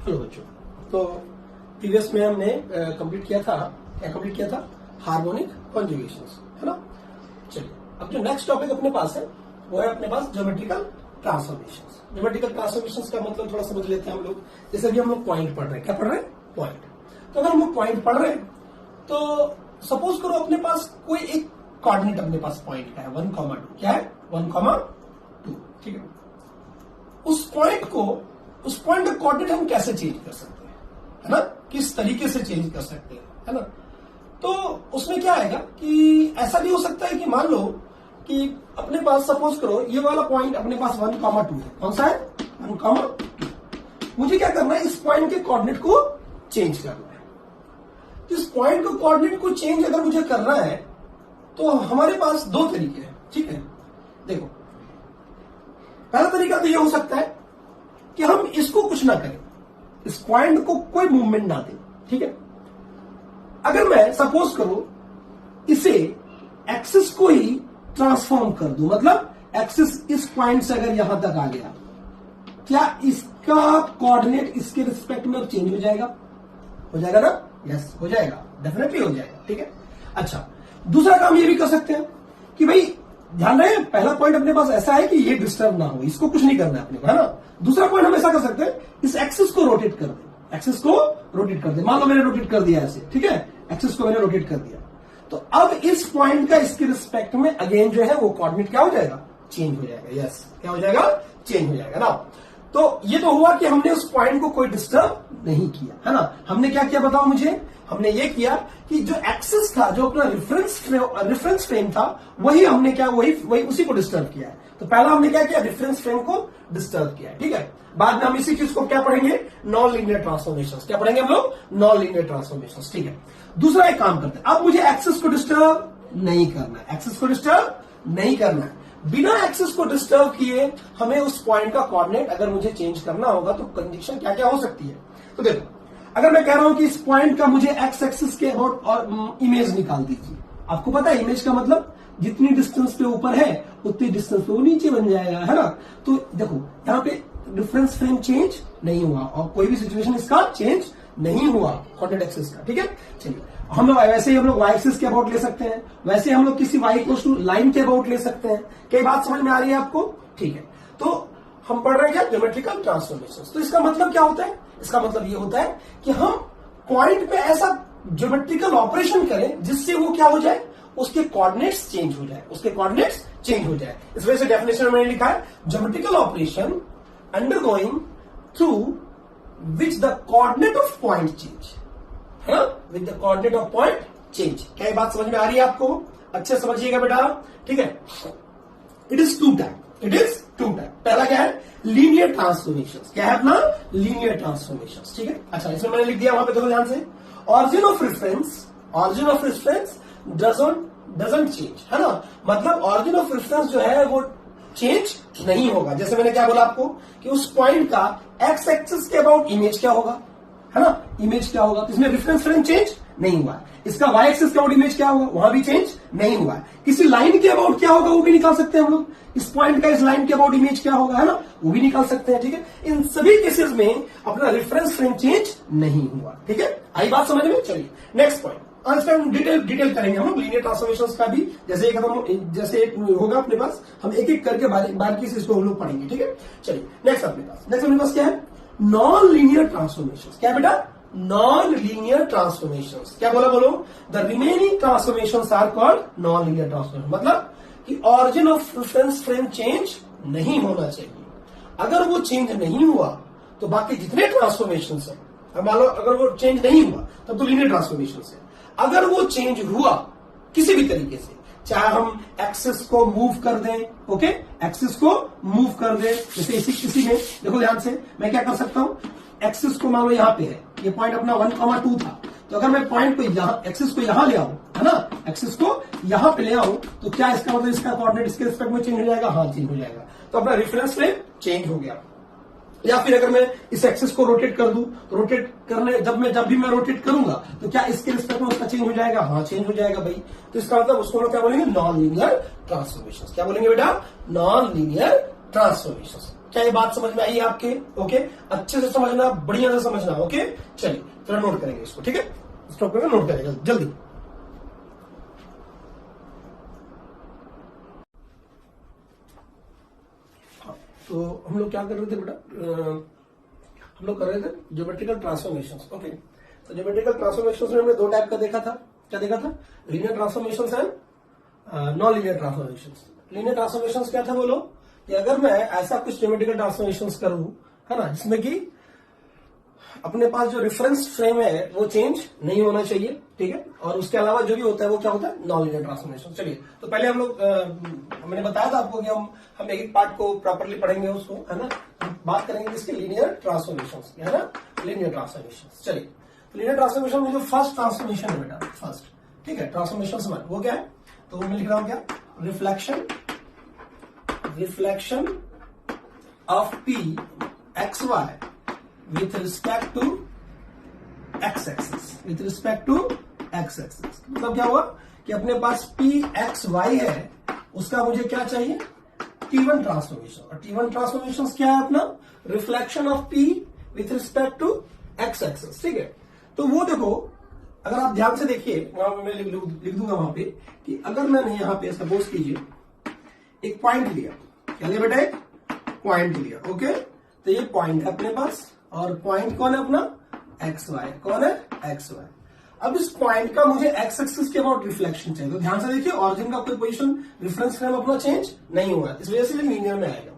Hello बच्चों, तो previous में हमने कंप्लीट किया था, हार्मोनिक कॉन्जुगेशंस, है ना। चलिए, अब जो नेक्स्ट टॉपिक अपने पास है वो है अपने पास ज्योमेट्रिकल ट्रांसफॉर्मेशंस। ज्योमेट्रिकल ट्रांसफॉर्मेशंस का मतलब थोड़ा समझ लेते हैं हम लोग। जैसे अभी हम लोग पॉइंट पढ़ रहे हैं, क्या पढ़ रहे हैं? पॉइंट। तो अगर हम लोग पॉइंट पढ़ रहे हैं तो सपोज करो अपने पास कोई एक कोऑर्डिनेट अपने पास पॉइंट का है 1,2। क्या है? 1,2। ठीक है। उस पॉइंट का कोऑर्डिनेट हम कैसे चेंज कर सकते हैं, है ना? किस तरीके से चेंज कर सकते हैं, है ना? तो उसमें क्या आएगा कि ऐसा भी हो सकता है कि मान लो कि अपने पास सपोज करो ये वाला पॉइंट अपने पास 1,2 है। कौन सा है? 1,2। मुझे क्या करना है? इस पॉइंट के कोऑर्डिनेट को चेंज करना है। तो इस पॉइंट को कोऑर्डिनेट को चेंज अगर मुझे करना है तो हमारे पास दो तरीके हैं। ठीक है, देखो, पहला तरीका तो ये हो सकता है कि हम इसको कुछ ना करें, इस पॉइंट को कोई मूवमेंट ना दें। ठीक है। अगर मैं सपोज करो इसे एक्सिस को ही ट्रांसफॉर्म कर दूं, मतलब एक्सिस इस पॉइंट से अगर यहां तक आ गया, क्या इसका कोऑर्डिनेट इसके रिस्पेक्ट में अब चेंज हो जाएगा? हो जाएगा ना? यस, हो जाएगा, डेफिनेटली हो जाएगा। ठीक है। अच्छा, दूसरा काम ये भी कर सकते हैं कि भाई ध्यान रहे, पहला पॉइंट अपने पास ऐसा है कि ये डिस्टर्ब ना हो, इसको कुछ नहीं करना है अपने को, है ना। दूसरा पॉइंट हम ऐसा कर सकते हैं, इस एक्सिस को रोटेट कर दे, एक्सिस को रोटेट कर दे। मान लो मैंने रोटेट कर दिया ऐसे, ठीक है, एक्सिस को मैंने रोटेट कर दिया, तो अब इस पॉइंट का इसके रिस्पेक्ट में अगेन जो है वो कोऑर्डिनेट क्या हो जाएगा? चेंज हो जाएगा। यस, क्या हो जाएगा? चेंज हो जाएगा ना। तो ये तो हुआ कि हमने उस पॉइंट को कोई डिस्टर्ब नहीं किया, है ना। हमने क्या किया बताओ मुझे? हमने ये किया कि जो एक्सिस था, जो अपना रेफरेंस फ्रेम था, वही हमने क्या, वही उसी को डिस्टर्ब किया है। तो पहला हमने क्या किया? रेफरेंस फ्रेम को डिस्टर्ब किया है। ठीक है। बाद में हम इसी चीज को क्या पढ़ेंगे? Non linear transformations. क्या पढ़ेंगे हम लोग? Non linear transformations. ठीक है। दूसरा एक काम करते हैं, अब मुझे एक्सिस को डिस्टर्ब नहीं करना है, एक्सिस को डिस्टर्ब नहीं करना है। बिना एक्सिस को डिस्टर्ब किए हमें उस पॉइंट का कोऑर्डिनेट अगर मुझे चेंज करना होगा तो कंडीशन क्या क्या हो सकती है? तो देखो, अगर मैं कह रहा हूं कि इस पॉइंट का मुझे एक्स एक्सिस के अबाउट और इमेज निकाल दीजिए। आपको पता है इमेज का मतलब जितनी डिस्टेंस पे ऊपर है उतनी डिस्टेंस पे वो नीचे बन जाएगा, है ना। तो देखो यहां पे डिफरेंस फ्रेम चेंज नहीं हुआ और कोई भी सिचुएशन इसका चेंज नहीं हुआ कोऑर्डिनेट एक्सिस का। ठीक है। चलिए, हम लोग वैसे ही हम लोग वाई एक्सिस के अबाउट ले सकते हैं, वैसे हम लोग किसी वाई इक्वल्स टू लाइन के अबाउट ले सकते हैं। कई बात समझ में आ रही है आपको? ठीक है। तो हम पढ़ रहे हैं क्या? Geometrical transformations. तो इसका मतलब क्या होता है? इसका मतलब ये होता है कि हम पॉइंट पे ऐसा ज्योमेट्रिकल ऑपरेशन करें जिससे वो क्या हो जाए? उसके कोऑर्डिनेट्स चेंज हो जाए, उसके कोऑर्डिनेट्स चेंज हो जाए। इस वजह से डेफिनेशन में मैंने लिखा है geometrical operation undergoing through which the coordinate of point change, है ना, with the coordinate of point change. क्या ये बात समझ में आ रही है आपको? अच्छे समझिएगा बेटा। ठीक है। इट इज टू टाइप, पहला क्या है? Linear transformations. क्या है अपना? Linear transformations. ठीक है। अच्छा, इसमें मैंने लिख दिया, वहां पे देखो ध्यान से, origin of reference doesn't change, है ना। मतलब ऑरिजिन ऑफ रेफरेंस जो है वो चेंज नहीं होगा। जैसे मैंने क्या बोला आपको कि उस पॉइंट का एक्स एक्सिस के अबाउट इमेज क्या होगा, है ना, इमेज क्या होगा। तो इसमें रेफरेंस फ्रेम चेंज नहीं हुआ है। इसका वाई एक्सिस के अबाउट इमेज क्या होगा, वहां भी चेंज नहीं हुआ है। किसी लाइन के अबाउट क्या होगा वो भी निकाल सकते हैं हम लोग। इस पॉइंट का इस लाइन के अबाउट इमेज क्या होगा, है ना, वो भी निकाल सकते हैं। ठीक है। इन सभी केसेस में अपना रेफरेंस फ्रेम चेंज नहीं हुआ। ठीक है। आई बात समझ में? चलिए नेक्स्ट पॉइंट, और इस पर हम डिटेल करेंगे हम लोग लीनियर ट्रांसफॉर्मेशंस का भी। जैसे होगा अपने पास, हम एक एक करके बारीकी से इसको हम लोग पढ़ेंगे। ठीक है। चलिए नेक्स्ट अपने पास क्या है? Non linear transformations. क्या बेटा? Non linear transformations. क्या बोलो? The remaining transformations are called non linear transformation. मतलब कि origin of reference frame change नहीं होना चाहिए। अगर वो चेंज नहीं हुआ तो बाकी जितने ट्रांसफॉर्मेशंस है, मान लो अगर वो चेंज नहीं हुआ तब तो लीनियर ट्रांसफॉर्मेशंस है। अगर वो चेंज हुआ किसी भी तरीके से, चाहे हम एक्सिस को मूव कर दें, ओके, एक्सिस को मूव कर दें, जैसे इसी में देखो ध्यान से, मैं क्या कर सकता हूं? एक्सिस को मान लो यहां पे है, ये पॉइंट अपना 1,2 था, तो अगर मैं पॉइंट को यहां, एक्सिस को यहां ले आऊं, है ना, एक्सिस को यहां पे ले आऊं, तो क्या इसका मतलब इसका कोऑर्डिनेट इसके रिस्पेक्ट में चेंज हो जाएगा? हाँ, चेंज हो जाएगा। तो अपना रेफरेंस फ्रेम चेंज हो गया। या फिर अगर मैं इस एक्सिस को रोटेट कर दूं, तो रोटेट करने जब भी मैं रोटेट करूंगा तो क्या इसके रिस्पेक्ट में उसका चेंज हो जाएगा? हाँ, चेंज हो जाएगा भाई। तो इसका मतलब उसको क्या बोलेंगे? Non linear transformations. क्या बोलेंगे बेटा? Non linear transformations. क्या ये बात समझ में आई आपके? ओके, अच्छे से समझना, बढ़िया से समझना। ओके, चलिए थोड़ा नोट करेंगे इसको, ठीक है, इस टॉपिक में नोट करेंगे जल्दी। तो हम लोग क्या कर रहे थे बेटा, हम लोग कर रहे थे ज्योमेट्रिकल ट्रांसफॉर्मेशंस। ओके, तो ज्योमेट्रिकल ट्रांसफॉर्मेशंस में हमने दो टाइप का देखा था। क्या देखा था? Linear transformations and non linear transformations. Linear transformations क्या था बोलो, कि अगर मैं ऐसा कुछ ज्योमेट्रिकल ट्रांसफॉर्मेशंस करूं, है ना, जिसमें कि अपने पास जो रेफरेंस फ्रेम है वो चेंज नहीं होना चाहिए, ठीक है, और उसके अलावा जो भी होता है वो क्या होता है, नॉन लीनियर ट्रांसफॉर्मेशन। चलिए, तो पहले हम लोग मैंने बताया था आपको कि हम एक एक पार्ट को प्रॉपरली पढ़ेंगे उसको, है ना, बात करेंगे इसके लीनियर ट्रांसफॉर्मेशन, है ना, लीनियर ट्रांसफॉर्मेशन। चलिए, तो लीनियर ट्रांसफॉर्मेशन में जो फर्स्ट ट्रांसफॉर्मेशन है बेटा, फर्स्ट, ठीक है, ट्रांसफॉर्मेशन वन, वो क्या है, तो मैं लिख रहा हूं क्या, reflection of p x y with respect to x axis, with respect to x axis। मतलब क्या हुआ कि अपने पास p x y है, उसका मुझे क्या चाहिए, t1 ट्रांसफॉर्मेशन। और t1 ट्रांसफॉर्मेशन क्या है अपना, reflection of p with respect to x axis, ठीक है। तो वो देखो, अगर आप ध्यान से देखिए, वहां पे मैं लिख दूंगा वहां पे, कि अगर मैंने यहां पे सपोज कीजिए एक पॉइंट लिया, क्या लिया बेटा, एक पॉइंट लिया। ओके, तो ये पॉइंट है अपने पास, और पॉइंट कौन है अपना, एक्स वाई, कौन है, एक्स वाई। अब इस पॉइंट का मुझे एक्स एक्सिस के अबाउट रिफ्लेक्शन चाहिए, तो ध्यान से देखिए, ऑरिजिन का कोई पोजीशन रेफरेंस फ्रेम अपना चेंज नहीं हुआ, इस वजह से ये लीनियर में आएगा।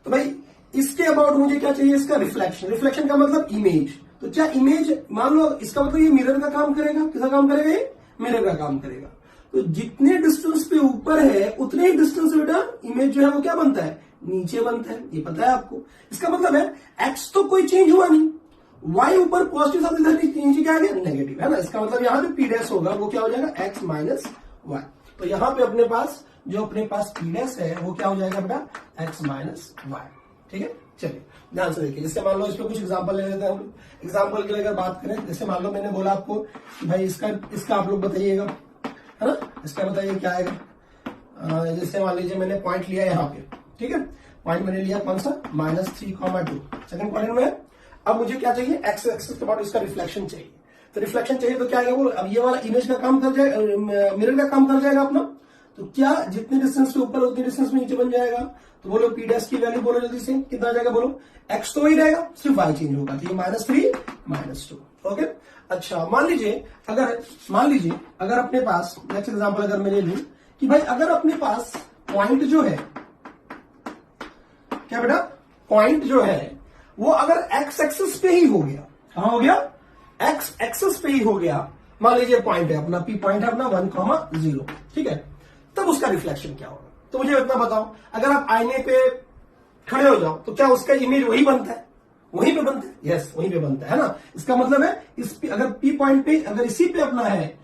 तो भाई इसके अबाउट मुझे क्या चाहिए, इसका रिफ्लेक्शन। रिफ्लेक्शन का मतलब इमेज। तो क्या इमेज, मान लो इसका मतलब ये मिरर का काम करेगा, किसका काम करेगा, ये मिरर का काम करेगा। तो जितने डिस्टेंस पे ऊपर है उतने ही डिस्टेंस पे बेटा इमेज जो है वो क्या बनता है, नीचे बनता है, ये पता है आपको। इसका मतलब है एक्स तो कोई चेंज हुआ नहीं, वाई ऊपर पॉजिटिव साथ इधर नीचे क्या आ गया, नेगेटिव, है ना। इसका मतलब यहां जो पी डैश होगा वो क्या हो जाएगा, एक्स माइनस वाई। तो यहां पे अपने पास पी डैश है वो क्या हो जाएगा बेटा, एक्स माइनस वाई, ठीक है। चलिए ध्यान से देखिए, जैसे मान लो इस पे कुछ एग्जांपल ले लेते हैं हम। एग्जांपल के लिए अगर बात करें, जैसे मान लो मैंने बोला आपको कि भाई इसका आप लोग बताइएगा, है ना, इसका बताइए क्या आएगा। जैसे मान लीजिए मैंने पॉइंट लिया यहाँ पे, ठीक है, पॉइंट मैंने लिया कौन सा, -3,2, सेकंड पॉइंट में। अब मुझे क्या चाहिए, एक्स एक्सिस के बाद इसका रिफ्लेक्शन चाहिए। तो रिफ्लेक्शन चाहिए तो क्या आएगा वो, अब ये वाला इमेज का काम कर जाएगा, मिरर का काम कर जाएगा अपना। तो क्या जितने डिस्टेंस पे ऊपर उतने डिस्टेंस में नीचे बन जाएगा। तो बोलो पी डैश की वैल्यू बोलो जल्दी से, कितना आ जाएगा बोलो, एक्स तो वही रहेगा, सिर्फ वाई चेंज होगा, तो ये -3 -2। ओके, अच्छा मान लीजिए अगर अपने पास नेक्स्ट एग्जांपल अगर मैं ले लूं कि भाई अगर अपने पास पॉइंट जो है, क्या बेटा, पॉइंट जो है वो अगर एक्स एक्सिस पे ही हो गया, कहां हो गया, एक्स एक्सिस पे ही हो गया। मान लीजिए पॉइंट है अपना, पी पॉइंट है अपना 1,0, ठीक है, तब उसका रिफ्लेक्शन क्या होगा। तो मुझे इतना बताओ, अगर आप आईने पे खड़े हो जाओ तो क्या उसका इमेज वही बनता है, वहीं पे बनता है, यस वहीं पे बनता है ना। इसका मतलब है अगर पी पॉइंट पे, अगर इसी पे अपना है,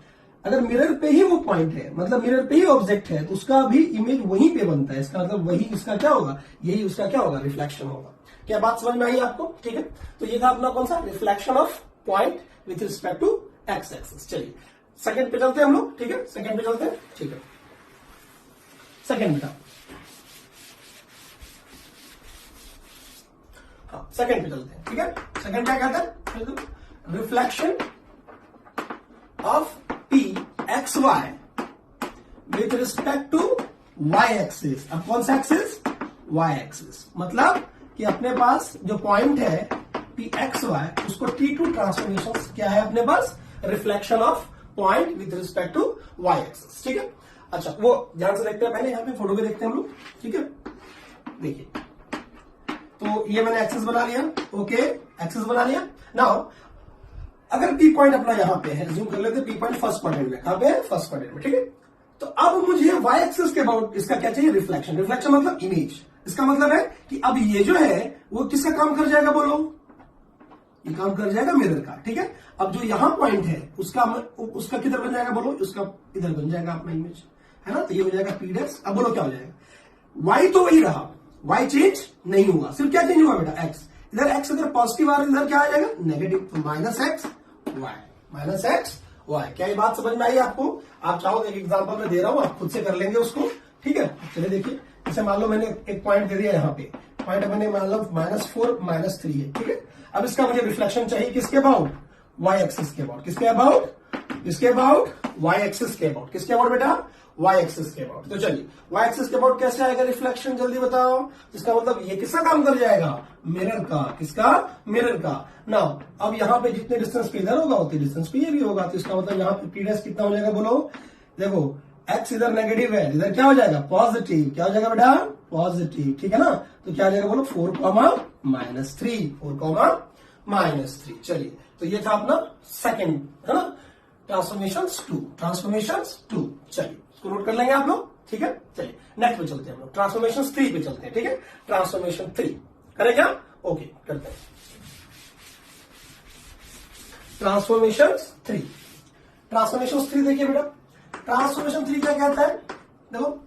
अगर मिरर पे ही वो पॉइंट है, मतलब मिरर पे ही ऑब्जेक्ट है, तो उसका भी इमेज वहीं पे बनता है। इसका मतलब वही इसका क्या होगा, यही उसका क्या होगा, रिफ्लेक्शन होगा। क्या बात समझ में आई आपको, ठीक है। तो ये था अपना कौन सा, reflection of point with respect to x axis. चलिए सेकंड पे चलते हैं हम लोग, ठीक है, सेकंड पे चलते हैं, ठीक है, सेकंड बेटा, हाँ सेकंड पे चलते हैं, ठीक है। सेकंड क्या कहता है, reflection of p x y with respect to y axis. अब कौन सा एक्सिस, वाई एक्सिस। मतलब कि अपने पास जो पॉइंट है पी एक्स वाई, उसको T2 ट्रांसफॉर्मेशन क्या है अपने पास, reflection of point with respect to y axis, ठीक है। अच्छा वो ध्यान से देखते हैं, पहले यहाँ पे फोटो पे देखते हैं हम लोग, ठीक है। देखिए तो ये मैंने एक्सिस बना लिया, ओके, एक्सिस बना लिया। नाउ अगर पी पॉइंट अपना यहां पे है, जूम कर लेते हैं, पी पॉइंट फर्स्ट क्वाड्रेंट में, कहां पे है, फर्स्ट क्वाड्रेंट में, ठीक है। तो अब मुझे वाई एक्सिस के अबाउट इसका क्या चाहिए, रिफ्लेक्शन। रिफ्लेक्शन मतलब इमेज। इसका मतलब है कि अब ये जो है वो किसका काम कर जाएगा बोलो, ये काम कर जाएगा मिरर का, ठीक है। अब जो यहां पॉइंट है उसका किधर बन जाएगा बोलो, उसका इधर बन जाएगा अपना इमेज, है ना। तो ये हो जाएगा पी डैश। अब बोलो क्या हो जाएगा, वाई तो वही रहा, वाई चेंज नहीं हुआ, सिर्फ क्या चेंज हुआ बेटा, एक्स। इधर एक्स अगर पॉजिटिव आ रहा है, इधर क्या आ जाएगा, नेगेटिव, तो -x y। क्या ये बात समझ में आई आपको। आप चाहो तो एक एग्जांपल में दे रहा हूं, आप खुद से कर लेंगे उसको, ठीक है। चलिए देखिए, जैसे मान लो मैंने एक पॉइंट दे दिया यहाँ पे पॉइंट अपने मतलब -4 -3 है, ठीक है। अब इसका मुझे रिफ्लेक्शन चाहिए किसके अबाउट, वाई एक्सिस के अबाउट, किसके अबाउट, किसके अबाउट, वाई एक्सिस के अबाउट, किसके अबाउट बेटा, वाई एक्सिस के अबाउट। तो चलिए वाई एक्सिस के अबाउट कैसे आएगा रिफ्लेक्शन, जल्दी बताओ। इसका मतलब ये किसका काम कर जाएगा, मिरर का, किसका, मिरर का ना। अब यहाँ पे जितने डिस्टेंस पे इधर होगा उतने डिस्टेंस पे ये भी होगा, तो इसका मतलब यहाँ पे पी डैश कितना हो जाएगा बोलो, देखो एक्स इधर नेगेटिव है, इधर क्या हो जाएगा पॉजिटिव, क्या हो जाएगा बेटा पॉजिटिव, ठीक है ना। तो क्या हो जाएगा बोलो 4, -3, 4, -3। चलिए तो ये था अपना सेकंड, है ना, ट्रांसफॉर्मेशंस 2। चलिए इसको नोट कर लेंगे आप लोग, ठीक है। चलिए नेक्स्ट पे चलते हैं हम लोग, ट्रांसफॉर्मेशंस 3 पे चलते हैं, ठीक है। ट्रांसफॉर्मेशन 3 करें क्या, ओके करते हैं। ट्रांसफॉर्मेशंस 3 देखिए बेटा, ट्रांसफॉर्मेशन 3 क्या कहता है, देखो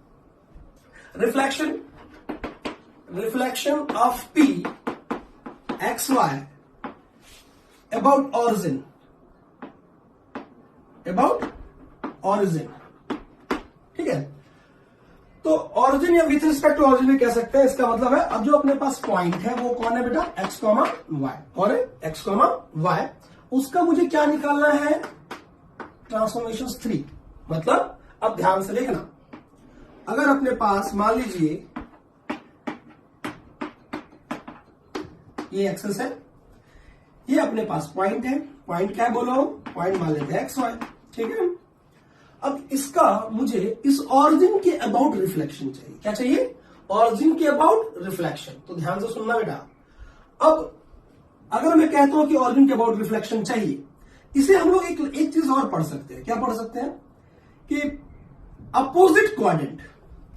reflection of P XY about origin, ठीक है। तो ऑरिजिन या विथ रिस्पेक्ट टू ऑरिजिन भी कह सकते हैं। इसका मतलब है अब जो अपने पास पॉइंट है वो कौन है बेटा, x, y, कौन है x, y, उसका मुझे क्या निकालना है, ट्रांसफॉर्मेशन 3। मतलब अब ध्यान से देखना, अगर अपने पास मान लीजिए ये एक्सेस है, ये अपने पास पॉइंट है, पॉइंट क्या है बोलो, पॉइंट मान लेते हैं XY, ठीक है। अब इसका मुझे इस ऑरिजिन के अबाउट रिफ्लेक्शन चाहिए, क्या चाहिए, ऑरिजिन के अबाउट रिफ्लेक्शन। तो ध्यान से सुनना बेटा, अब अगर मैं कहता हूं कि ऑरिजिन के अबाउट रिफ्लेक्शन चाहिए, इसे हम लोग एक चीज और पढ़ सकते हैं, क्या पढ़ सकते हैं कि अपोजिट क्वाड्रेंट,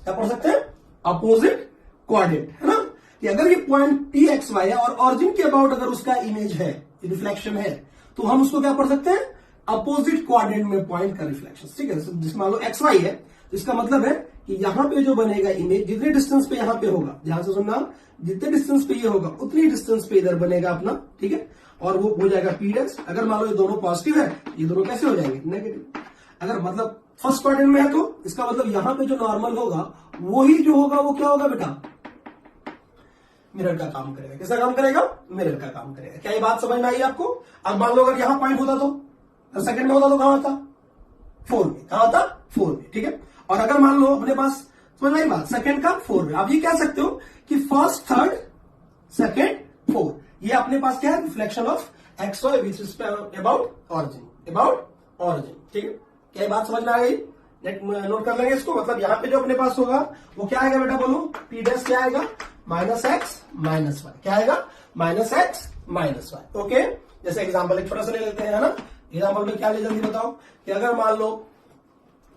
क्या पढ़ सकते हैं, अपोजिट क्वाड्रेंट, है ना। कि अगर ये पॉइंट PXY है और ऑरिजिन के अबाउट अगर उसका इमेज है, रिफ्लेक्शन है, तो हम उसको क्या पढ़ सकते हैं, अपोजिट क्वाड्रेंट में पॉइंट का रिफ्लेक्शन, ठीक है। जिसमें मान लो XY है, तो इसका मतलब है कि यहां पे जो बनेगा इमेज, जितने डिस्टेंस पे यहां पे होगा, ध्यान से सुनना, जितने डिस्टेंस पे ये होगा उतनी डिस्टेंस पे इधर बनेगा अपना, ठीक है। और वो हो जाएगा P डैश। अगर मान लो ये दोनों पॉजिटिव है, ये दोनों कैसे हो जाएंगे, नेगेटिव। अगर मतलब फर्स्ट क्वाड्रेंट में है तो इसका मतलब यहां पे जो नॉर्मल होगा वही जो होगा वो क्या होगा बेटा, मिरर का काम करेगा। किसका काम करेगा, मिरर का काम करेगा। क्या ये बात समझ में आई आपको। अब मान लो अगर यहां पॉइंट होता तो सेकंड में होता तो कहां होता, 4 में, कहां होता 4 में, ठीक है। और अगर मान लो अपने पास, समझ में आई बात, सेकंड का 4 में, आप ये कह सकते हो कि फर्स्ट, थर्ड, सेकंड, 4, ये अपने पास क्या है, reflection of XY which is about origin, ठीक है। क्या ये बात समझ में आ गई, नोट कर लेंगे इसको। मतलब यहां पे जो अपने पास होगा वो क्या आएगा बेटा बोलो, P डैश क्या आएगा, -x -y, क्या आएगा, -x -y, ओके। जैसे एग्जांपल एक छोटा सा ले लेते हैं, है ना। एग्जांपल में क्या ले, जल्दी बताओ, कि अगर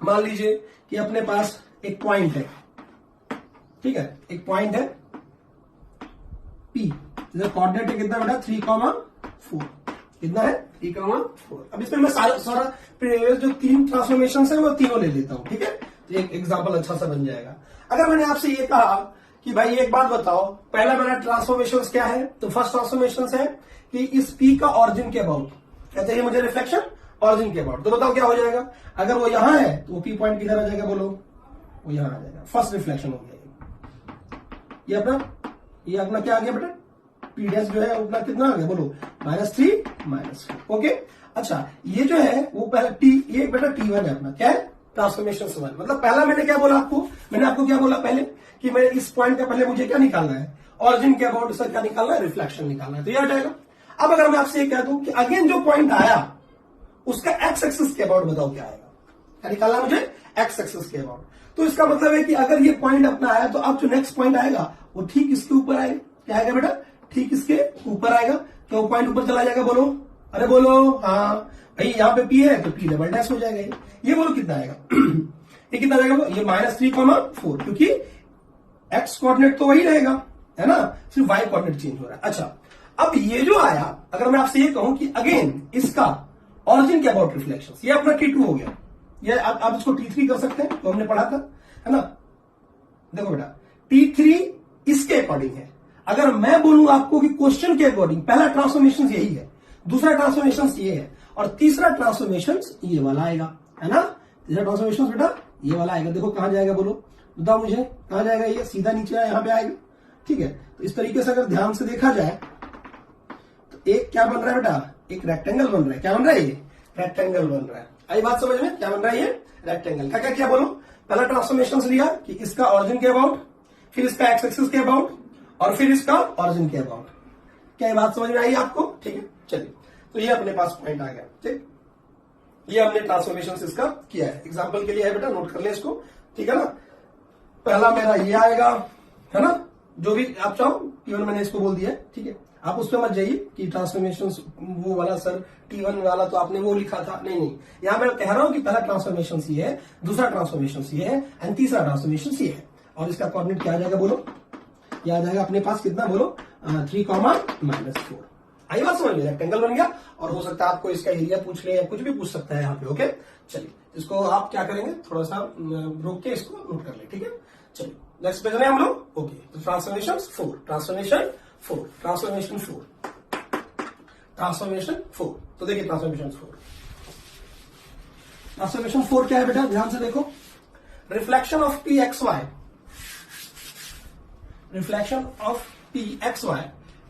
मान लीजिए कि अपने पास एक पॉइंट है, ठीक है, एक पॉइंट है P, जैसे कोऑर्डिनेट है कितना बेटा, 3,4, कितना है 3,4। अब इसमें मैं सारा जो 3 ट्रांसफॉर्मेशन है वो तीनों ले लेता हूं, ठीक है। तो एक एग्जांपल अच्छा सा बन जाएगा। अगर मैंने आपसे ये कहा कि भाई एक बात बताओ, पहला मेरा ट्रांसफॉर्मेशन क्या है, तो फर्स्ट ट्रांसफॉर्मेशन है कि इस P का ऑरिजिन के अबाउट, कहते हैं मुझे रिफ्लेक्शन ऑरिजिन के अबाउट। तो बताओ क्या हो जाएगा, अगर वो यहां है तो वो P पॉइंट किधर आ जाएगा बोलो, वो यहां आ जाएगा, फर्स्ट रिफ्लेक्शन हो गया। ये अपना क्या आ गया बेटा, P डैश जो है अपना कितना आ गया बोलो, -3 -4, ओके। अच्छा ये जो है वो पहले ये बेटा T1 है अपना, क्या है, ट्रांसफॉर्मेशन 1। मतलब पहला मैंने क्या बोला आपको, मैंने आपको क्या बोला पहले, कि मैं इस पॉइंट का पहले मुझे क्या निकालना है, ऑरिजिन के अबाउट उसका क्या निकालना है, रिफ्लेक्शन निकालना है, तो ये आ जाएगा। अब अगर मैं आपसे ये कह दूं कि अगेन जो पॉइंट आया उसका एक्स एक्सिस के अबाउट बताओ क्या आएगा, क्या निकालना है मुझे, एक्स एक्सिस के अबाउट। तो इसका मतलब है कि अगर ये पॉइंट अपना आया तो अब जो नेक्स्ट पॉइंट आएगा वो ठीक इसके ऊपर आएगा, क्या आएगा बेटा, ठीक इसके ऊपर आएगा। क्या वो पॉइंट ऊपर चला जाएगा बोलो, अरे बोलो, हाँ भाई यहाँ पे P है तो P डबल डैश हो जाएगा। ये बोलो कितना आएगा ये कितना आएगा, ये -3,4, क्योंकि एक्स कोऑर्डिनेट तो वही रहेगा, है ना, सिर्फ वाई कोऑर्डिनेट चेंज हो रहा है। अच्छा अब ये जो आया, अगर मैं आपसे ये कहूं कि अगेन इसका ऑरिजिन के अबाउट रिफ्लेक्शन, ये अपना T2 हो गया, ये आप इसको T3 कर सकते हैं, तो हमने पढ़ा था, है ना। देखो बेटा T3 इसके अकॉर्डिंग है। अगर मैं बोलूं आपको कि क्वेश्चन के अकॉर्डिंग, पहला ट्रांसफॉर्मेशन यही है, दूसरा ट्रांसफॉर्मेशन ये है, और तीसरा ट्रांसफॉर्मेशन ये वाला आएगा, है ना। तीसरा ट्रांसफॉर्मेशन बेटा ये वाला आएगा। देखो कहां जाएगा बोलो, बताओ मुझे, कहां जाएगा, ये सीधा नीचे यहाँ पे आएगा, ठीक है। तो इस तरीके से अगर ध्यान से देखा जाए तो एक क्या बन रहा है बेटा, एक रेक्टेंगल बन रहा है। क्या बन रहा है? ये रेक्टेंगल बन रहा है। आई बात समझ में? क्या बन रहा है? ये रेक्टेंगल। क्या क्या क्या बोलो? पहला ट्रांसफॉर्मेशन लिया कि इसका ऑरिजिन के अबाउट, फिर इसका एक्स एक्सिस के अबाउट, और फिर इसका ऑरिजिन के अबाउट। क्या ये बात समझ में आई आपको? ठीक है, चलिए। तो ये अपने पास पॉइंट आ गया। ठीक, ये हमने ट्रांसफॉर्मेशन इसका किया है। एग्जाम्पल के लिए है बेटा, नोट कर ले इसको, ठीक है ना। पहला मेरा ये आएगा, है ना, जो भी आप चाहो, केवल मैंने इसको बोल दिया है, ठीक है। आप उस पर मत जाइए कि ट्रांसफॉर्मेशन वो वाला सर T1 वाला तो आपने वो लिखा था, नहीं नहीं। यहां मैं कह रहा हूं कि पहला ट्रांसफॉर्मेशन ये है, दूसरा ट्रांसफॉर्मेशन ये है, एंड तीसरा ट्रांसफॉर्मेशन ये है। और इसका कोऑर्डिनेट क्या आ जाएगा बोलो? ये आ जाएगा अपने पास कितना बोलो? 3,-4। आई बात समझ में? रेक्टेंगल बन गया। और हो सकता है आपको इसका एरिया पूछ ले या कुछ भी पूछ सकता है यहाँ पे। ओके, चलिए इसको आप क्या करेंगे, थोड़ा सा रोक के इसको नोट कर ले, ठीक है। चलिए नेक्स्ट पेज में हम लोग। ओके, तो ट्रांसफॉर्मेशन 4, ट्रांसफॉर्मेशन 4, ट्रांसफॉर्मेशन 4, ट्रांसफॉर्मेशन 4। तो देखिए ट्रांसफॉर्मेशन 4, ट्रांसफॉर्मेशन 4 क्या है बेटा? ध्यान से देखो। Reflection of p x y, reflection of p x y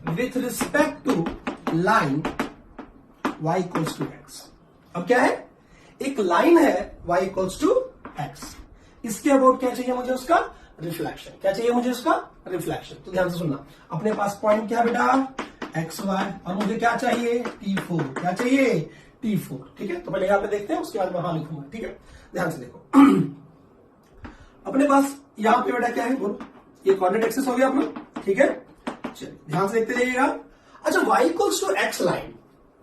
with respect to line y equals to x. अब क्या है? एक लाइन है y इक्वल्स टू एक्स, इसके अबाउट क्या चाहिए मुझे? उसका रिफ्लेक्शन। क्या चाहिए मुझे? उसका रिफ्लेक्शन। तो ध्यान से सुनना, अपने पास पॉइंट क्या बेटा? एक्स वाई, और मुझे क्या चाहिए? T4। क्या चाहिए? T4, ठीक है। तो पहले यहां पे देखते हैं, उसके बाद मैं हाँ लिखूंगा, ठीक है। ध्यान से देखो अपने पास यहां पे बेटा क्या है बोलो? ये कोऑर्डिनेट एक्सिस हो गया अपना, ठीक है। चलिए ध्यान से देखते जाइएगा। अच्छा, y equals to x line,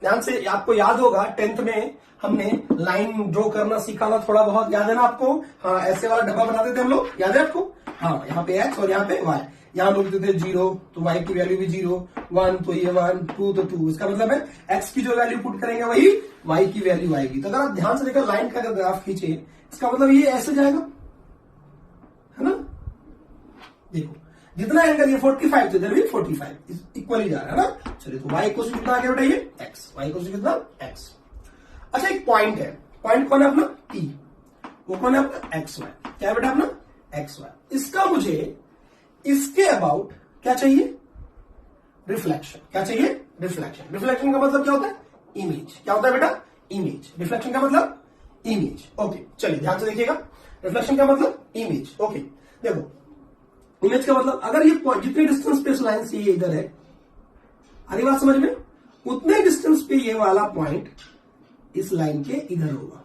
ध्यान से, आपको याद होगा 10th में हमने लाइन ड्रॉ करना सीखा था, थोड़ा बहुत याद है ना आपको? हाँ, ऐसे वाला डब्बा बनाते थे हम लोग, याद है आपको? हाँ, यहाँ पे x और यहाँ पे y। यहाँ बोलते थे 0 तो y की वैल्यू भी 0, 1 तो ये 1, 2 तो 2। इसका मतलब है x की जो वैल्यू पुट करेंगे वही y की वैल्यू आएगी। तो अगर आप ध्यान से देखकर लाइन का अगर ग्राफ खींचे, इसका मतलब ये ऐसे जाएगा, है ना। देखो जितना एंगल ये 45 तो इधर भी 45 इक्वली जा रहा है ना। चलिए तो y इक्वल कितना आ गया बेटा? ये x, y इक्वल कितना? x। अच्छा, एक पॉइंट है, पॉइंट कौन है अपना? P। वो कौन है अपना? x y। क्या है बेटा अपना? x y। इसका मुझे इसके अबाउट क्या चाहिए? रिफ्लेक्शन। क्या चाहिए? रिफ्लेक्शन। रिफ्लेक्शन का मतलब क्या होता है? इमेज। क्या होता है बेटा? इमेज। रिफ्लेक्शन का मतलब इमेज। ओके, चलिए ध्यान से देखिएगा। रिफ्लेक्शन का मतलब इमेज। ओके, देखो इमेज का मतलब अगर ये जितने डिस्टेंस पे इस लाइन से ये इधर है, अरे बात समझ में, उतने डिस्टेंस पे ये वाला पॉइंट इस लाइन के इधर होगा,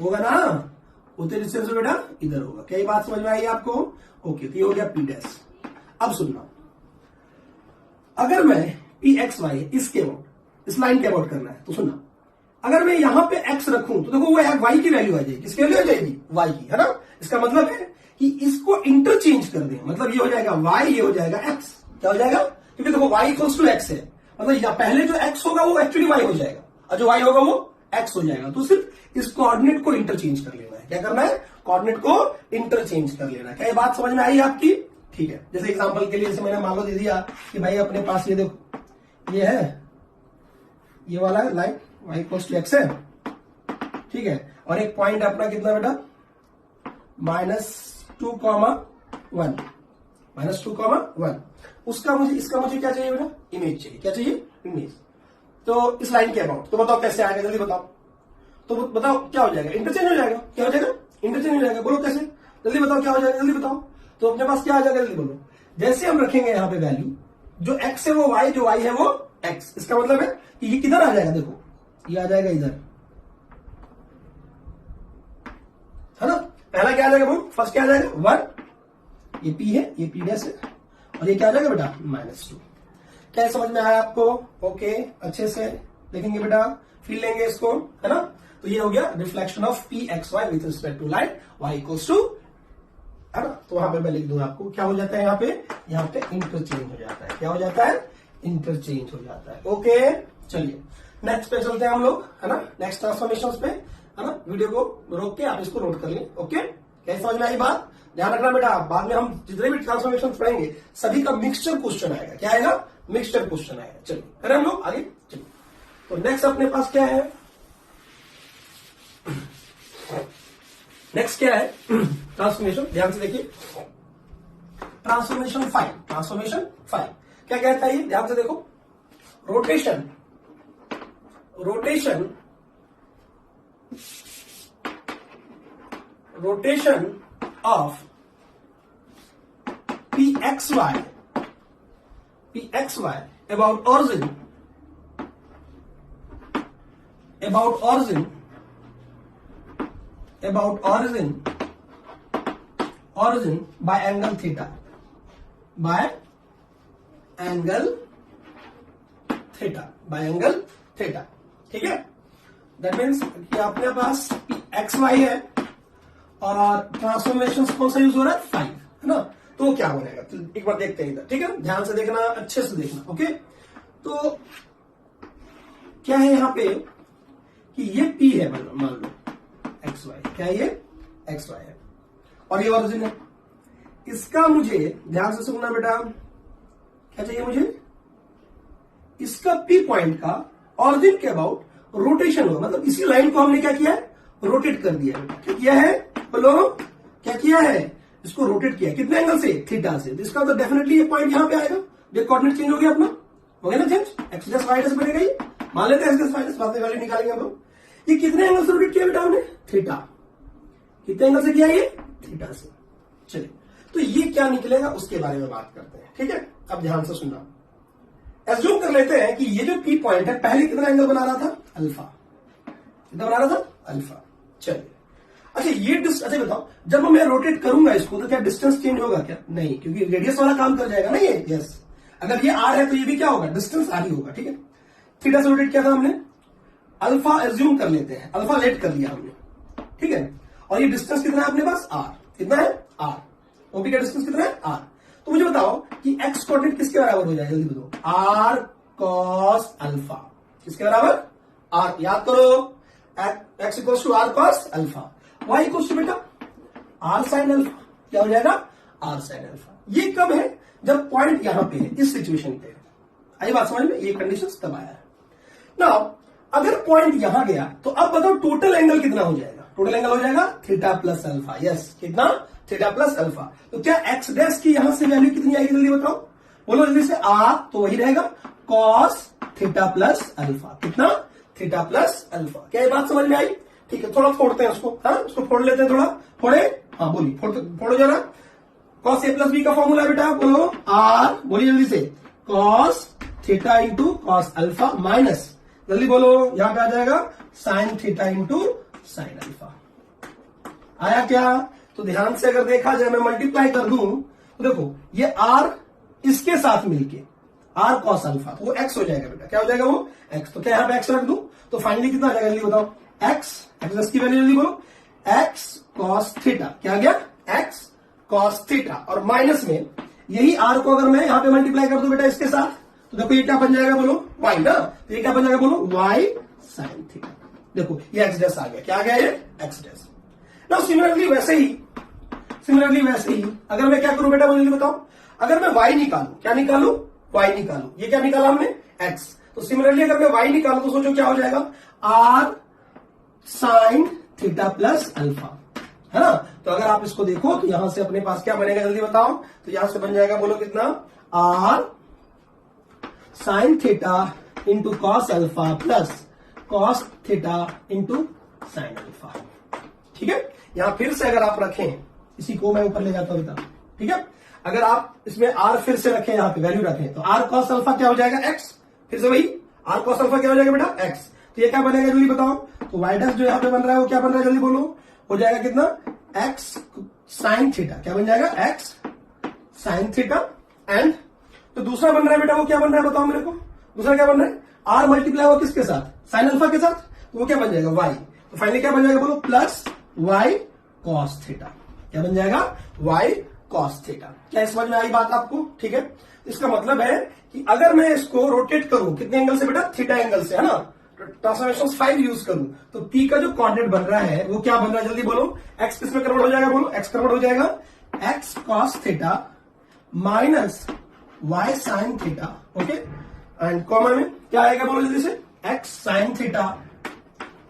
होगा ना? उतने डिस्टेंस पे बेटा इधर होगा। क्या ये बात समझ में आई आपको? ओके, तो ये हो गया पी डैश। अब सुनना, अगर मैं पी एक्स वाई इसके अबाउट, इस लाइन के अबाउट करना है, तो सुनना, अगर मैं यहां पे एक्स रखूं तो देखो वो वाई की वैल्यू आ जाएगी। किसकी वैल्यू आ जाएगी? वाई की, है ना। इसका मतलब है कि इसको इंटरचेंज कर दें, मतलब ये हो जाएगा y, ये हो जाएगा x। क्या हो जाएगा? क्योंकि देखो y इक्वल्स टू x है, मतलब पहले जो x होगा वो एक्चुअली y हो जाएगा, और जो y होगा वो x हो जाएगा। तो सिर्फ इस कोऑर्डिनेट को इंटरचेंज कर लेना है। क्या करना है? कोऑर्डिनेट को इंटरचेंज कर लेना है। क्या ये बात समझ में आई आपकी? ठीक है। जैसे एग्जाम्पल के लिए, जैसे मैंने मान लो दे दिया कि भाई अपने पास ये देखो, ये है, ये वाला line y equals to x है, ठीक है। और एक पॉइंट अपना कितना बेटा? -2,1, -2,1। उसका मुझे, इसका मुझे क्या चाहिए बेटा? इमेज चाहिए। क्या चाहिए? इमेज। तो इस लाइन के अबाउट, तो बताओ कैसे आएगा, जल्दी बताओ। तो बताओ क्या हो जाएगा? इंटरचेंज हो जाएगा। क्या हो जाएगा? इंटरचेंज हो जाएगा। बोलो कैसे? जल्दी बताओ क्या हो जाएगा, जल्दी बताओ। तो अपने पास क्या आ जाएगा, जल्दी बोलो। जैसे हम रखेंगे यहाँ पे वैल्यू, जो x है वो y, जो y है वो x। इसका मतलब है कि ये किधर आ जाएगा? देखो ये आ जाएगा इधर, है ना। पहला क्या आ जाएगा बोलो? फर्स्ट क्या आ जाएगा? 1, ये p है, ये p डैश है, और ये क्या आ जाएगा बेटा? -2। क्या समझ में आया आपको? ओके, अच्छे से देखेंगे बेटा, फील लेंगे इसको, है ना। तो ये हो गया reflection of p x y with respect to line y equals to, है ना। तो वहां पे मैं लिख दूं आपको, क्या हो जाता है यहाँ पे इंटरचेंज हो जाता है। क्या हो जाता है? इंटरचेंज हो जाता है। ओके, चलिए नेक्स्ट पे चलते हैं हम लोग, है ना। नेक्स्ट ट्रांसफॉर्मेशन पे, है ना। वीडियो को रोक के आप इसको नोट कर लें। ओके, क्या समझ में आई बात? ध्यान रखना बेटा, बाद में हम जितने भी ट्रांसफॉर्मेशन पढ़ेंगे सभी का मिक्सचर क्वेश्चन आएगा। क्या आएगा? मिक्सचर क्वेश्चन आएगा। चलिए करें हम लोग आगे। चलिए, तो नेक्स्ट अपने पास क्या है? नेक्स्ट क्या है? ट्रांसफॉर्मेशन। ध्यान से देखिए, ट्रांसफॉर्मेशन 5 क्या कहता है ये, ध्यान से देखो, rotation of pxy about origin by angle theta, ठीक है। दैट मीन्स कि अपने पास xy है और ट्रांसफॉर्मेशन कौन सा यूज हो रहा है, 5, है ना। तो क्या बनेगा, तो एक बार देखते हैं इधर, ठीक है, ध्यान से देखना, अच्छे से देखना, ओके। तो क्या है यहां पे कि ये P है, मान लो XY, क्या है ये, XY है और ये ओरिजिन है। इसका मुझे ध्यान से सुनना बेटा, क्या चाहिए मुझे, इसका P पॉइंट का ओरिजिन के अबाउट रोटेशन हो, मतलब इसी लाइन को हमने क्या किया है, रोटेट कर दिया बेटा। क्या किया है बोलो, क्या किया है, इसको रोटेट किया, कितने एंगल से, थीटा से। तो इसका तो डेफिनेटली ये पॉइंट यहां पे आएगा, ये कोऑर्डिनेट चेंज हो गया अपना, हो गया ना change, x plus y plus बनेगा ये, मान लेते हैं एक्स प्लस वाई प्लस, बाद में वैल्यू निकालेंगे हम लोग। ये कितने एंगल से रोटेट किया बेटा हमने, थीटा, कितने एंगल से किया ये, थीटा से। चलिए, तो ये क्या निकलेगा उसके बारे में बात करते हैं, ठीक है। अब ध्यान से सुनना, एज्यूम कर लेते हैं कि ये जो पी पॉइंट है पहले कितना एंगल बना रहा था, अल्फा, कितना बना रहा था, अल्फा। चलिए, अच्छा ये अच्छा बताओ, जब मैं रोटेट करूंगा इसको तो क्या डिस्टेंस चेंज होगा क्या, नहीं, क्योंकि रेडियस वाला काम कर जाएगा ना ये, यस। अगर ये आर है तो ये भी क्या होगा, डिस्टेंस आर ही होगा, ठीक है। थीटा से रोटेट किया था हमने, अल्फा एज्यूम कर लेते हैं, अल्फा लेट कर लिया हमने, ठीक है। और ये डिस्टेंस कितना है अपने पास, आर, कितना है, आर, ओपी का डिस्टेंस कितना है, आर। तो मुझे बताओ कि एक्स कोऑर्डिनेट किसके बराबर हो जाए, जल्दी बताओ, आर कॉस अल्फा, किसके बराबर, आर, याद करो, x equals to r cos alpha, y equals to बेटा आर साइन अल्फा, क्या हो जाएगा, आर साइन अल्फा। ये कब है, जब पॉइंट यहां पे है, इस सिचुएशन पे है, आई बात समझ में, ये कंडीशन तब आया है ना। अगर पॉइंट यहां गया तो अब बताओ टोटल एंगल कितना हो जाएगा, टोटल एंगल हो जाएगा थीटा प्लस अल्फा, यस, कितना, थीटा प्लस अल्फा। तो क्या एक्स डैश की यहां से वैल्यू कितनी आएगी, जल्दी बताओ, बोलो जल्दी से, आर तो वही रहेगा कॉस थीटा प्लस अल्फा, कितना, थीटा प्लस अल्फा। क्या ये बात समझ में आई, ठीक है। थोड़ा फोड़ते हैं उसको, हाँ उसको फोड़ लेते हैं, थोड़ा फोड़े, हाँ बोलिए, फोड़ो जरा। कॉस ए प्लस बी का फॉर्मूला बेटा, बोलो आर, बोलिए जल्दी से, cos theta into cos alpha minus, जल्दी बोलो, यहां पे आ जाएगा sine theta into sine alpha. आया क्या, तो ध्यान से अगर देखा जाए, मैं मल्टीप्लाई कर दूं तो देखो ये आर इसके साथ मिलके आर कॉस अल्फा, तो वो एक्स हो जाएगा बेटा, क्या हो जाएगा वो एक्स। तो क्या यहां पे एक्स रख दूं तो फाइनली कितना आ जाएगा, जल्दी बताओ, एक्स की वैल्यू जल्दी बोलो, एक्स कॉस थीटा, क्या आ गया, एक्स कॉस थीटा, और माइनस में यही आर को अगर मैं यहां पे मल्टीप्लाई कर दूं बेटा इसके साथ, तो देखो ये क्या बन जाएगा, बोलो वाई ना, तो ये क्या बन जाएगा, बोलो वाई साइन थीटा। देखो ये एक्स डैश आ गया, क्या आ गया ये, एक्स डैश। ना सिमिलरली वैसे ही अगर मैं क्या करूं बेटा, मुझे बताओ, अगर मैं y निकालू, क्या निकालू, y निकालू, ये क्या निकाला हमने, x। तो सिमिलरली अगर मैं y निकालू तो सोचो क्या हो जाएगा, r sine theta plus alpha, है ना। तो अगर आप इसको देखो तो यहां से अपने पास क्या बनेगा, जल्दी बताओ, तो यहां से बन जाएगा, बोलो कितना, r sine theta into cos alpha plus cos theta into sine alpha, ठीक है। यहां फिर से अगर आप रखें, इसी को मैं ऊपर ले जाता हूं, ठीक है। अगर आप इसमें आर फिर से रखें, यहां पे वैल्यू रखें, तो आर कॉस अल्फा क्या हो जाएगा, एक्स, फिर से वही आर कॉस अल्फा क्या हो जाएगा बेटा, एक्स। तो ये क्या बनेगा, जल्दी बताओ, तो वाई डैश जो यहां पे बन रहा है वो क्या बन रहा है, जल्दी बोलो, हो जाएगा कितना, एक्स साइन थीटा, क्या बन जाएगा, एक्स साइन थीटा, एंड तो दूसरा बन रहा है बेटा, वो क्या बन रहा है बताओ मेरे को, दूसरा क्या बन रहा है, आर मल्टीप्लाई हुआ किसके साथ, साइन अल्फा के साथ, तो वो क्या बन जाएगा, वाई। तो फाइनली क्या बन जाएगा, बोलो प्लस वाई कॉस थीटा, क्या बन जाएगा, वाई कॉस थीटा। क्या समझ में आई बात आपको, ठीक है। इसका मतलब है कि अगर मैं इसको रोटेट करूं, कितने एंगल से बेटा, थीटा एंगल से, है ना, ट्रांसफॉर्मेशन 5 यूज करूं, तो पी का जो कोऑर्डिनेट बन रहा है वो क्या बन रहा है, जल्दी बोलो, एक्स किस में कन्वर्ट हो जाएगा, बोलो एक्स कन्वर्ट हो जाएगा, x cos theta minus y sine theta, okay, and common में क्या आएगा, बोलो जल्दी से, एक्स साइन थीटा,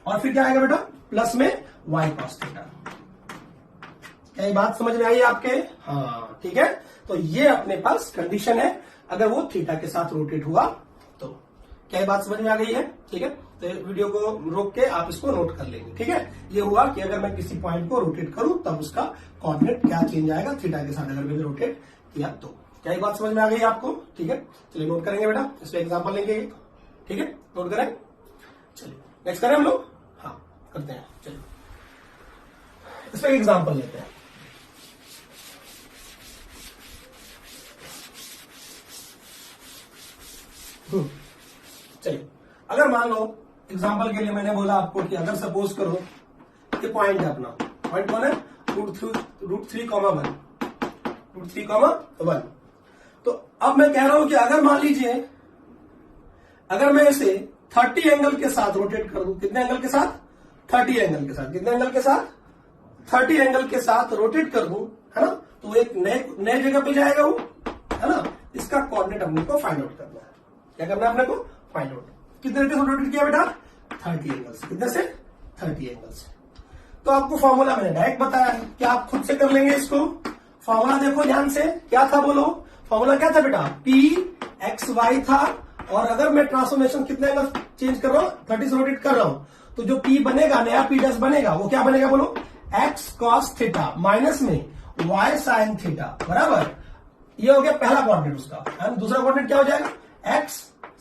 और फिर क्या आएगा बेटा, प्लस में वाई कॉस थीटा। क्या ये बात समझ में आई आपके, हाँ ठीक है। तो ये अपने पास कंडीशन है अगर वो थीटा के साथ रोटेट हुआ तो। क्या ये बात समझ में आ गई है? ठीक है, तो वीडियो को रोक के आप इसको नोट कर लेंगे। ठीक है, ये हुआ कि अगर मैं किसी पॉइंट को रोटेट करूं तब उसका कोऑर्डिनेट क्या चेंज आएगा थीटा के साथ अगर मैंने रोटेट किया तो। क्या ये बात समझ में आ गई आपको? ठीक है, चलिए नोट करेंगे बेटा, इसमें एग्जाम्पल लेंगे। ठीक है, नोट करें। चलिए नेक्स्ट करें हम लोग। हाँ करते हैं, चलिए इसमें एग्जाम्पल लेते हैं। चलिए, अगर मान लो एग्जाम्पल के लिए मैंने बोला आपको कि अगर सपोज करो ये पॉइंट है अपना, पॉइंट कौन है? √3,1। तो अब मैं कह रहा हूं कि अगर मान लीजिए अगर मैं इसे 30 एंगल के साथ रोटेट कर दूं, कितने एंगल के साथ? 30 एंगल के साथ। कितने एंगल के साथ? 30 एंगल के साथ रोटेट कर दूं, है ना, तो एक नए जगह पे जाएगा वो, है ना। इसका कोऑर्डिनेट अपने को फाइंड आउट करना है। क्या करना है अपने को? Find out. कितने रोटेट किया बेटा? 30 एंगल से। कितने से? 30 एंगल से। तो आपको फॉर्मूला मैंने डायरेक्ट बताया है, क्या आप खुद से कर लेंगे इसको? फॉर्मूला देखो ध्यान से, क्या था बोलो? फॉर्मूला क्या था बेटा? P(x,y) था, और अगर मैं ट्रांसफॉर्मेशन कितने एंगल चेंज कर रहा हूं? 30 से रोटेट कर रहा हूं, तो जो P बनेगा, नया P' बनेगा, वो क्या बनेगा बोलो? x cos थीटा माइनस में y sin थीटा बराबर। ये हो गया पहला कोऑर्डिनेट उसका। दूसरा कोऑर्डिनेट क्या हो जाएगा? x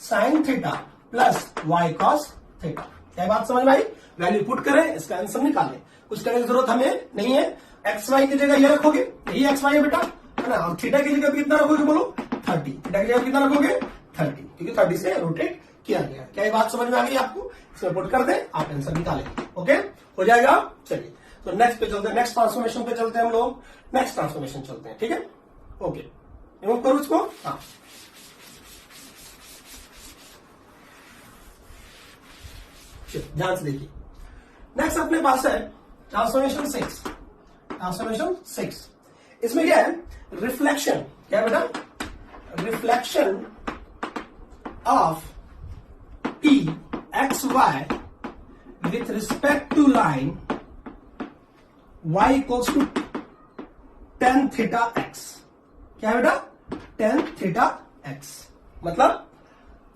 sin theta plus y cos theta. क्या बात समझ में आई? वैल्यू पुट करें, इसका आंसर निकालें। कुछ करने की जरूरत हमें नहीं है। एक्स वाई की जगह ये रखोगे, यही एक्स वाई है बेटा, है ना। और थीटा की जगह कितना रखोगे बोलो? 30। थीटा की जगह कितना रखोगे? 30, क्योंकि 30 से रोटेट किया गया। क्या ये बात समझ में आ गई आपको? इसमें पुट कर दें, आप आंसर निकालेंगे। ओके, हो जाएगा। चलिए तो नेक्स्ट पे चलते हैं, नेक्स्ट ट्रांसफॉर्मेशन पे चलते हैं हम लोग। नेक्स्ट ट्रांसफॉर्मेशन चलते हैं, ठीक है। ओके, रिमूव करूं इसको। हाँ, ध्यान से देखिए। नेक्स्ट अपने पास है ट्रांसफॉर्मेशन 6। ट्रांसफॉर्मेशन 6 इसमें क्या है? रिफ्लेक्शन। क्या है बेटा? Reflection of P x y with respect to line y equals to tan theta x। क्या है बेटा? tan theta x। मतलब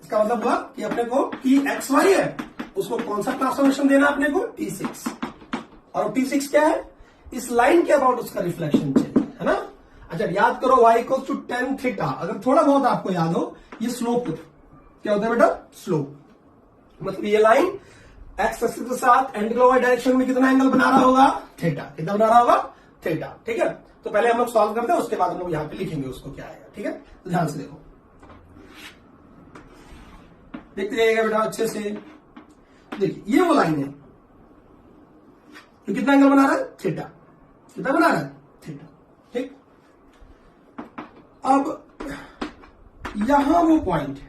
इसका मतलब हुआ कि अपने को P x y है, उसको कौन सा ट्रांसफॉर्मेशन देना अपने को? T6। और T6 क्या है? इस लाइन के अबाउट उसका रिफ्लेक्शन चाहिए, है ना। अच्छा याद करो, y equals to tan theta. अगर थोड़ा बहुत आपको याद हो, ये स्लोप क्या होता है बेटा? स्लोप। मतलब ये लाइन एक्स एक्सिस के साथ एंटी-क्लॉकवाइज डायरेक्शन में कितना एंगल बना रहा होगा? थीटा। कितना बना रहा होगा? थीटा। ठीक है, तो पहले हम लोग सॉल्व करते हैं, उसके बाद हम लोग यहां पे लिखेंगे उसको क्या आएगा। ठीक है, तो ध्यान से देखो, देखते जाइएगा बेटा अच्छे से। देखिए ये वो लाइन है, तो कितना एंगल बना रहा है? थीटा। कितना बना रहा है? थीटा। ठीक, अब यहां वो पॉइंट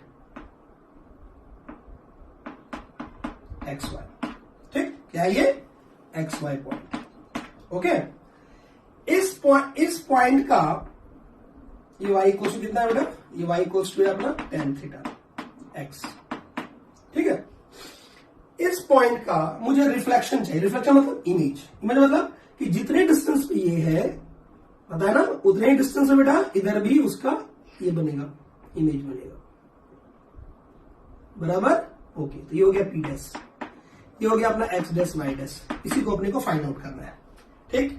एक्स वाई। ठीक, क्या है ये? X y point. ओके, इस पॉइंट का ये वाई इक्वल्स टू कितना है बेटा? ये वाई इक्वल्स टू है अपना tan थीटा एक्स। ठीक है, इस पॉइंट का मुझे रिफ्लेक्शन चाहिए। रिफ्लेक्शन मतलब इमेज। इमेज मतलब कि जितने डिस्टेंस पे ये है, पता है ना, उतने ही डिस्टेंस पे बेटा इधर भी उसका ये बनेगा, इमेज बनेगा, बराबर। ओके, तो ये हो गया पी डैश, ये हो गया अपना एक्स डैश वाई डैश। इसी को अपने को फाइंड आउट करना है। ठीक,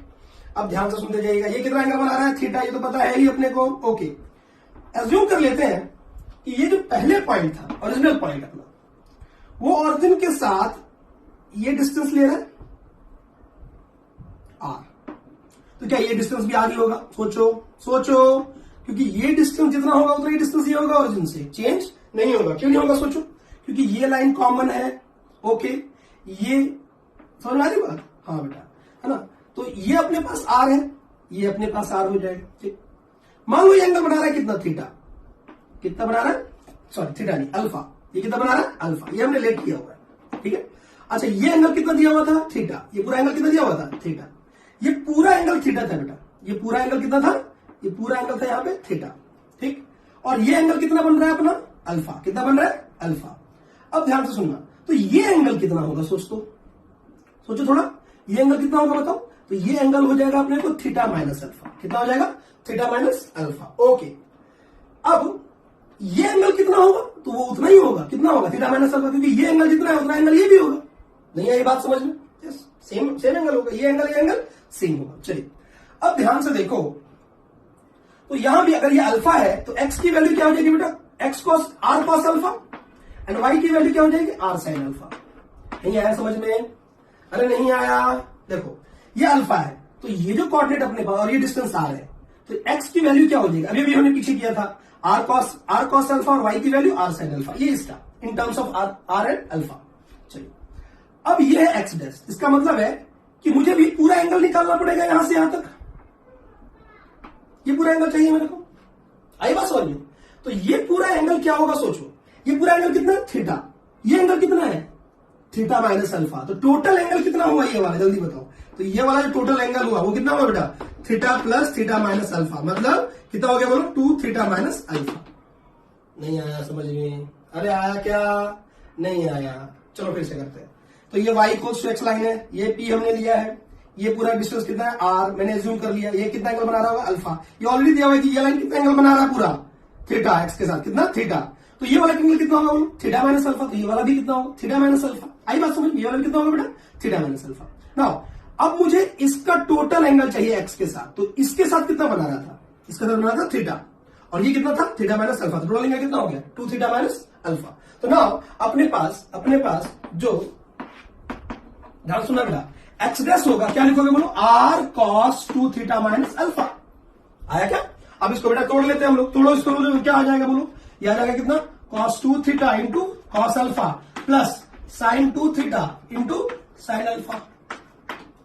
अब ध्यान से सुनते जाइएगा। ये कितना एंगल बना रहा है? थीटा। ये तो पता है ही अपने को। ओके, एज्यूम कर लेते हैं कि ये जो पहले पॉइंट था, ओरिजिनल पॉइंट अपना, वो ऑरिजिन के साथ ये डिस्टेंस ले रहा है आर। तो क्या ये डिस्टेंस भी आर ही होगा? सोचो सोचो, क्योंकि ये डिस्टेंस जितना होगा उतना ही डिस्टेंस ये होगा, ओरिजिन से चेंज नहीं होगा। क्यों नहीं होगा? सोचो, क्योंकि ये लाइन कॉमन है। ओके, ये समझ में आ रही बात? हाँ बेटा, है ना। तो ये अपने पास आर है, ये अपने पास आर हो जाएगा। ठीक, मान लो ये एंगल बना रहा है कितना? थीटा। कितना बना रहा है? सॉरी थीटा नहीं, अल्फा। ये कितना बना रहा है? अल्फा। ये हमने लेट किया हुआ है। ठीक है, अच्छा ये एंगल कितना दिया हुआ था? थीटा। ये पूरा एंगल कितना दिया हुआ था? थीटा। ये पूरा एंगल थीटा था बेटा। ये पूरा एंगल कितना था? ये पूरा एंगल था यहाँ पे थीटा। ठीक, और ये एंगल कितना बन रहा है अपना? अल्फा। कितना बन रहा है? अल्फा। अब ध्यान से सुनना, तो ये एंगल कितना होगा? सोचो थोड़ा, ये एंगल कितना होगा बताओ? तो ये एंगल हो जाएगा अपने को थीटा माइनस अल्फा। कितना हो जाएगा? Theta minus alpha. ओके, अब ये एंगल कितना होगा? तो वो उतना ही होगा। कितना होगा? थीटा माइनस अल्फा, क्योंकि ये एंगल जितना है उतना एंगल ये भी होगा। नहीं आई बात समझ में? यस, सेम एंगल होगा। ये एंगल सेम होगा। चलिए अब ध्यान से देखो, तो यहां भी अगर ये अल्फा है तो एक्स की वैल्यू क्या हो जाएगी बेटा? X cos r cos alpha, and y की वैल्यू क्या हो जाएगी? R sine alpha. नहीं आया समझ में? अरे नहीं आया। देखो ये अल्फा है, तो ये जो कोऑर्डिनेट अपने पास और ये डिस्टेंस आर है, तो एक्स की वैल्यू क्या हो जाएगी? अभी हमने पीछे किया था आर कॉस अल्फा, और वाई की वैल्यू आर साइन अल्फा। ये इसका in terms of r and alpha. चलिए अब ये है एक्स डैश। इसका मतलब है कि मुझे भी पूरा एंगल निकालना पड़ेगा यहां से यहां तक। ये पूरा एंगल चाहिए मेरे को। आई बात समझ में? तो ये पूरा एंगल क्या होगा सोचो। ये पूरा एंगल कितना है? थीटा। ये एंगल कितना है? Theta minus alpha. तो टोटल एंगल कितना हुआ ये वाला? जल्दी बताओ। तो ये वाला जो टोटल एंगल हुआ वो कितना हुआ बेटा? Theta plus theta minus alpha. मतलब कितना हो गया बोलो? 2 थीटा माइनस अल्फा। नहीं आया समझ में? अरे आया क्या? नहीं आया। चलो फिर से करते हैं। तो ये y equals to x line है, ये p हमने लिया है, ये पूरा डिस्टेंस कितना है? r, मैंने एज्यूम कर लिया। ये कितना एंगल बना रहा होगा? अल्फा। ये ऑलरेडी दिया हुआ है कि ये लाइन कितना एंगल बना रहा है? पूरा थीटा, एक्स के साथ कितना? थीटा। तो ये वाला एंगल कितना होगा बोलो? Theta minus alpha. तो ये वाला भी कितना होगा? Theta minus alpha. आई बात समझ में? ये वाला कितना होगा बेटा? Theta minus alpha. नाउ अब मुझे इसका टोटल एंगल चाहिए एक्स के साथ। तो इसके साथ कितना बना रहा था? इसका साथ बना था थीटा, और ये कितना था? Theta minus alpha. तो टोटल एंगल कितना हो गया? 2 थीटा माइनस अल्फा। तो नाउ अपने पास जो, ध्यान सुनना बेटा, एक्स डैश होगा, क्या लिखोगे बोलो? R cos 2 theta minus alpha. आया क्या? अब इसको बेटा तोड़ लेते हैं हम लोग। तोड़ो इसको, क्या आ जाएगा बोलो? ये आ जाएगा कितना? Cos 2 theta into cos alpha plus sine 2 theta into sine alpha.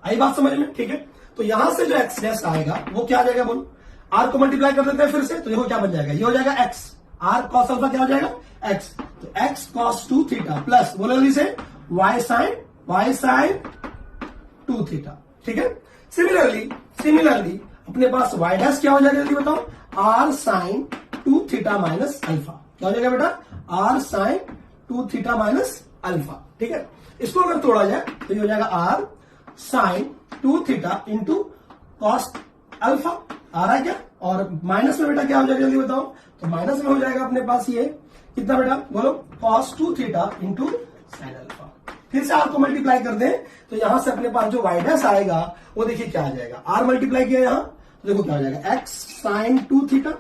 आई बात समझ में? ठीक है। तो यहां से जो एक्स डैश आएगा वो क्या आ जाएगा बोलो? आर को मल्टीप्लाई कर देते हैं फिर से, तो देखो क्या बन जाएगा? ये हो जाएगा एक्स, आर कॉस अल्फा क्या हो जाएगा? एक्स। तो एक्स कॉस 2 थीटा प्लस बोलो जल्दी से वाई साइन 2 थीटा। ठीक है। सिमिलरली अपने पास वाई डैश क्या हो जाएगा जल्दी बताओ? R sine 2 theta minus alpha. क्या हो जाएगा बेटा? R sine 2 theta minus alpha. ठीक है। इसको अगर तोड़ा जाए तो ये हो जाएगा r sine 2 theta into cos alpha. आ रहा है क्या? और माइनस में बेटा क्या हो जाएगा जल्दी बताओ? तो माइनस में हो जाएगा अपने पास ये कितना बेटा बोलो? Cos 2 theta into sine alpha. फिर से आर को मल्टीप्लाई कर दें तो यहां से अपने पास जो वाई डैश आएगा वो देखिए क्या आ जाएगा? आर मल्टीप्लाई किया यहां तो देखो क्या हो जाएगा? एक्स साइन 2 थीटा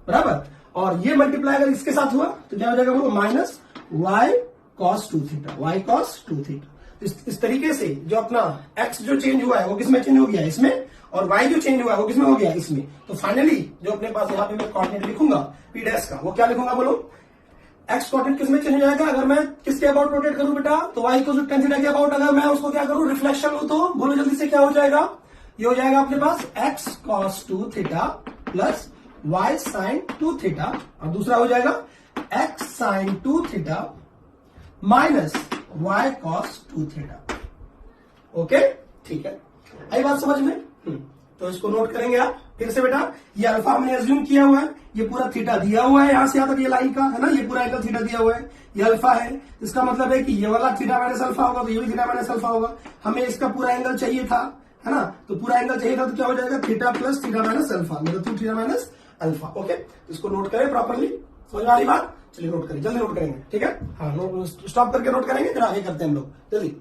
बराबर, और ये मल्टीप्लाई अगर इसके साथ हुआ तो क्या हो जाएगा बोलो? Minus y cos 2 theta, y cos 2 theta. इस तरीके से जो अपना एक्स जो चेंज हुआ है वो किसमें चेंज हो गया? इसमें। और वाई जो चेंज हुआ है वो किसमें हो गया? इसमें। तो फाइनली जो अपने पास यहाँ पे मैं कोऑर्डिनेट लिखूंगा पी डैश का, वो क्या लिखूंगा बोलो? एक्स कोऑर्डिनेट किसमें चेंज हो जाएगा? अगर मैं किसके अबाउट रोटेट करूं बेटा? तो वाई को tan थीटा के अबाउट अगर मैं उसको क्या करूं? रिफ्लेक्शन लूं तो बोलो जल्दी से क्या हो जाएगा? ये हो जाएगा अपने पास x cos 2 theta plus y sine 2 theta, और दूसरा हो जाएगा x sine 2 theta minus y cos 2 theta. Okay ठीक है। आई बात समझ में? तो इसको नोट करेंगे आप फिर से बेटा। ये अल्फा हमने एज्यूम किया हुआ है, ये पूरा थीटा दिया हुआ है यहां से यहां तक ये लाइन का है ना, ये पूरा एंगल थीटा दिया हुआ है, ये अल्फा है। इसका मतलब है कि ये वाला थीटा माइनस अल्फा होगा तो ये भी थीटा माइनस अल्फा होगा। हमें इसका पूरा एंगल चाहिए था, है ना? तो पूरा एंगल चाहिए था तो क्या हो जाएगा? Theta plus theta minus alpha, मतलब 2 थीटा माइनस अल्फा। ओके, इसको नोट करें प्रॉपरली। समझ में आ रही बात? चलिए नोट करें, जल्दी नोट करेंगे। ठीक है, हाँ, स्टॉप करके नोट करेंगे, फिर आगे करते हैं हम लोग जल्दी।